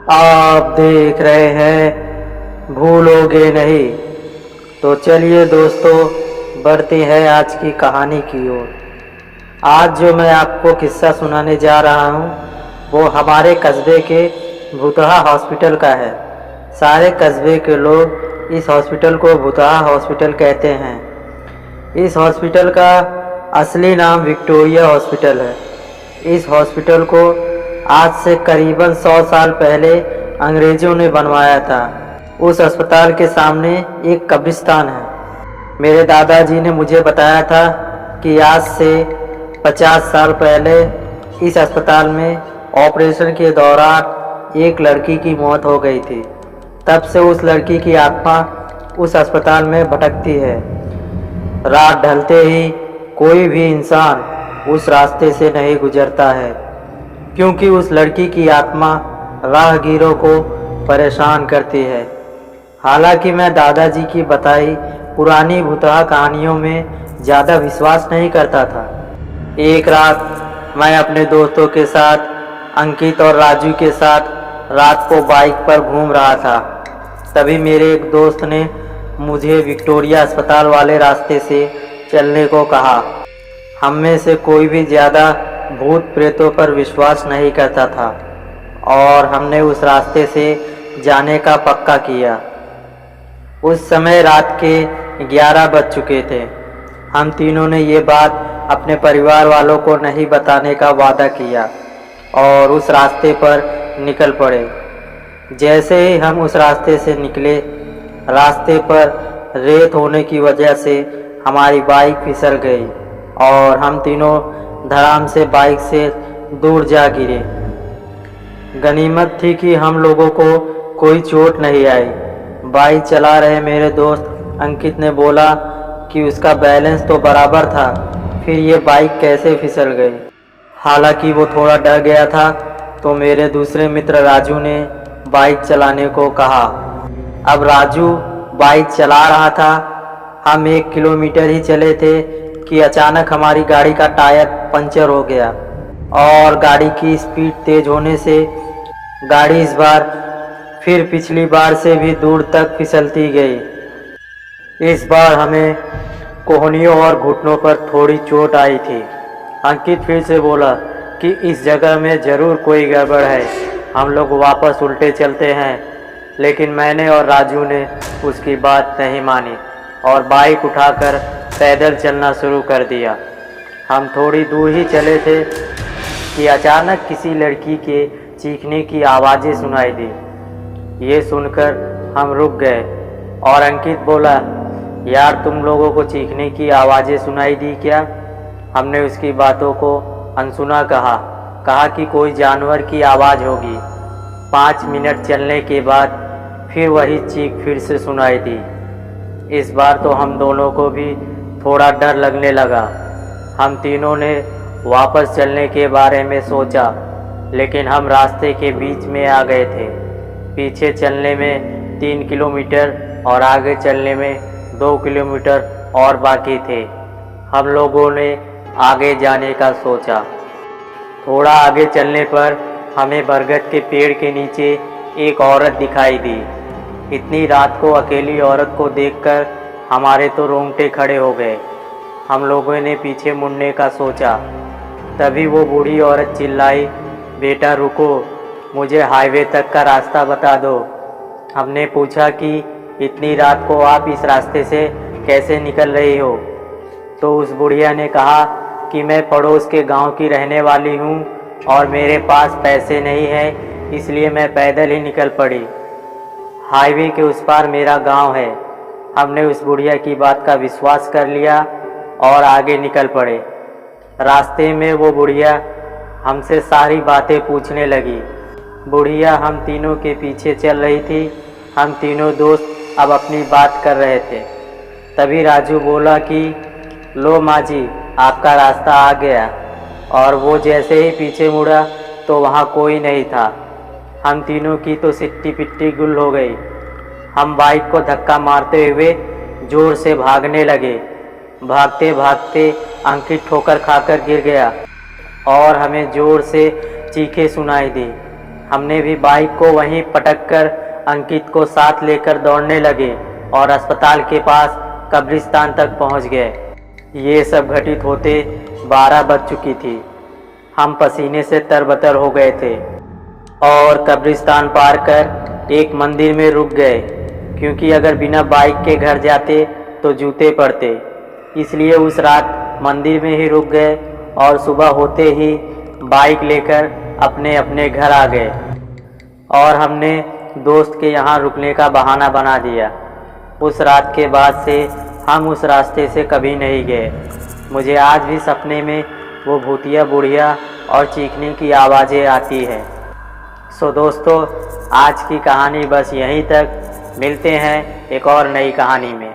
आप देख रहे हैं भूलोगे नहीं। तो चलिए दोस्तों, बढ़ते हैं आज की कहानी की ओर। आज जो मैं आपको किस्सा सुनाने जा रहा हूँ वो हमारे कस्बे के भूतहा हॉस्पिटल का है। सारे कस्बे के लोग इस हॉस्पिटल को भूतहा हॉस्पिटल कहते हैं। इस हॉस्पिटल का असली नाम विक्टोरिया हॉस्पिटल है। इस हॉस्पिटल को आज से करीबन 100 साल पहले अंग्रेज़ों ने बनवाया था। उस अस्पताल के सामने एक कब्रिस्तान है। मेरे दादाजी ने मुझे बताया था कि आज से 50 साल पहले इस अस्पताल में ऑपरेशन के दौरान एक लड़की की मौत हो गई थी। तब से उस लड़की की आत्मा उस अस्पताल में भटकती है। रात ढलते ही कोई भी इंसान उस रास्ते से नहीं गुजरता है, क्योंकि उस लड़की की आत्मा राहगीरों को परेशान करती है। हालांकि मैं दादाजी की बताई पुरानी भूतहा कहानियों में ज़्यादा विश्वास नहीं करता था। एक रात मैं अपने दोस्तों के साथ, अंकित और राजू के साथ रात को बाइक पर घूम रहा था। तभी मेरे एक दोस्त ने मुझे विक्टोरिया अस्पताल वाले रास्ते से चलने को कहा। हम में से कोई भी ज़्यादा भूत प्रेतों पर विश्वास नहीं करता था और हमने उस रास्ते से जाने का पक्का किया। उस समय रात के 11 बज चुके थे। हम तीनों ने ये बात अपने परिवार वालों को नहीं बताने का वादा किया और उस रास्ते पर निकल पड़े। जैसे ही हम उस रास्ते से निकले, रास्ते पर रेत होने की वजह से हमारी बाइक फिसल गई और हम तीनों धड़ाम से बाइक से दूर जा गिरे। गनीमत थी कि हम लोगों को कोई चोट नहीं आई। बाइक चला रहे मेरे दोस्त अंकित ने बोला कि उसका बैलेंस तो बराबर था, फिर ये बाइक कैसे फिसल गई। हालांकि वो थोड़ा डर गया था, तो मेरे दूसरे मित्र राजू ने बाइक चलाने को कहा। अब राजू बाइक चला रहा था। हम 1 किलोमीटर ही चले थे कि अचानक हमारी गाड़ी का टायर पंचर हो गया और गाड़ी की स्पीड तेज होने से गाड़ी इस बार फिर पिछली बार से भी दूर तक फिसलती गई। इस बार हमें कोहनियों और घुटनों पर थोड़ी चोट आई थी। अंकित फिर से बोला कि इस जगह में ज़रूर कोई गड़बड़ है, हम लोग वापस उल्टे चलते हैं। लेकिन मैंने और राजू ने उसकी बात नहीं मानी और बाइक उठाकर पैदल चलना शुरू कर दिया। हम थोड़ी दूर ही चले थे कि अचानक किसी लड़की के चीखने की आवाज़ें सुनाई दी। ये सुनकर हम रुक गए और अंकित बोला, यार तुम लोगों को चीखने की आवाज़ें सुनाई दी क्या? हमने उसकी बातों को अनसुना कहा कि कोई जानवर की आवाज़ होगी। 5 मिनट चलने के बाद फिर वही चीख फिर से सुनाई दी। इस बार तो हम दोनों को भी थोड़ा डर लगने लगा। हम तीनों ने वापस चलने के बारे में सोचा, लेकिन हम रास्ते के बीच में आ गए थे। पीछे चलने में 3 किलोमीटर और आगे चलने में 2 किलोमीटर और बाकी थे। हम लोगों ने आगे जाने का सोचा। थोड़ा आगे चलने पर हमें बरगद के पेड़ के नीचे एक औरत दिखाई दी। इतनी रात को अकेली औरत को देखकर हमारे तो रोंगटे खड़े हो गए। हम लोगों ने पीछे मुड़ने का सोचा। तभी वो बूढ़ी औरत चिल्लाई, बेटा रुको, मुझे हाईवे तक का रास्ता बता दो। हमने पूछा कि इतनी रात को आप इस रास्ते से कैसे निकल रही हो? तो उस बुढ़िया ने कहा कि मैं पड़ोस के गांव की रहने वाली हूं और मेरे पास पैसे नहीं हैं, इसलिए मैं पैदल ही निकल पड़ी। हाईवे के उस पार मेरा गांव है। हमने उस बुढ़िया की बात का विश्वास कर लिया और आगे निकल पड़े। रास्ते में वो बुढ़िया हमसे सारी बातें पूछने लगी। बुढ़िया हम तीनों के पीछे चल रही थी। हम तीनों दोस्त अब अपनी बात कर रहे थे। तभी राजू बोला कि लो माँ जी, आपका रास्ता आ गया। और वो जैसे ही पीछे मुड़ा तो वहाँ कोई नहीं था। हम तीनों की तो सिट्टी पिट्टी गुल हो गई। हम बाइक को धक्का मारते हुए जोर से भागने लगे। भागते भागते अंकित ठोकर खाकर गिर गया और हमें जोर से चीखें सुनाई दी। हमने भी बाइक को वहीं पटक कर अंकित को साथ लेकर दौड़ने लगे और अस्पताल के पास कब्रिस्तान तक पहुंच गए। ये सब घटित होते 12 बज चुकी थी। हम पसीने से तरबतर हो गए थे और कब्रिस्तान पार कर एक मंदिर में रुक गए, क्योंकि अगर बिना बाइक के घर जाते तो जूते पड़ते। इसलिए उस रात मंदिर में ही रुक गए और सुबह होते ही बाइक लेकर अपने अपने घर आ गए और हमने दोस्त के यहाँ रुकने का बहाना बना दिया। उस रात के बाद से हम उस रास्ते से कभी नहीं गए। मुझे आज भी सपने में वो भूतिया बुढ़िया और चीखने की आवाज़ें आती हैं। सो दोस्तों, आज की कहानी बस यहीं तक। मिलते हैं एक और नई कहानी में।